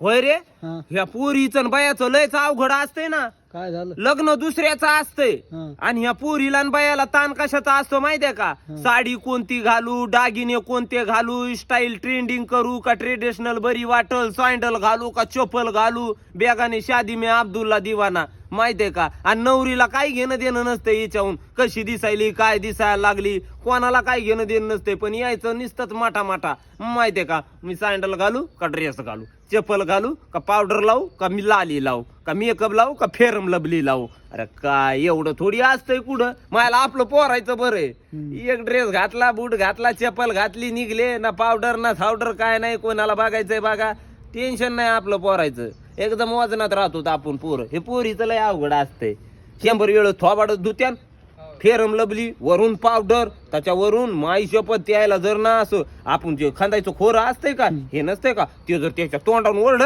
होय रे. हा. ह्या पोरीचं आणि बायाचं लयच अवघड असतंय ना. काय झालं? लग्न दुसऱ्याचं असतंय हा. आणि ह्या पोरीला आणि बायाला ताण कशाचा असतो माहितीये का? साडी कोणती घालू, दागिने कोणते घालू, स्टाईल ट्रेंडिंग करू का ट्रेडिशनल बरी वाटल, सँडल घालू का चप्पल घालू, बेगाने शादी में अब्दुल्ला दिवाना, माहितीये का? आणि नवरीला काय घेणं देणं नसतं याच्याहून, कशी दिसायली काय दिसायला लागली, कोणाला काय घेणं देणं नसते. पण यायचं नुसतंच माटा माटा, माहितीये का? मी सँडल घालू का ड्रेस घालू, चप्पल घालू का पावडर लावू का मी लाली लावू का मेकअप लावू का फेरम लबली लावू. अरे काय एवढं थोडी असतंय कुठं. मला आपलं पोरायचं बरं आहे. एक ड्रेस घातला, बूट घातला, चप्पल घातली, निघले ना पावडर ना पावडर काय नाही, कोणाला बघायचंय बघा, टेन्शन नाही आपलं पोरायचं. एकदम वजनात राहतो आपण पोरं. हे पोरीचं लय अवघड असतंय. 100 वेळ थोबाड धुत्यान, फेरम लबली, वरून पावडर, त्याच्यावरून माई शपथ यायला जर ना असं आपण जे खांदायचं खोरं असतंय का, हे नसतंय का, ते जर त्याच्या तोंडावरून ओरड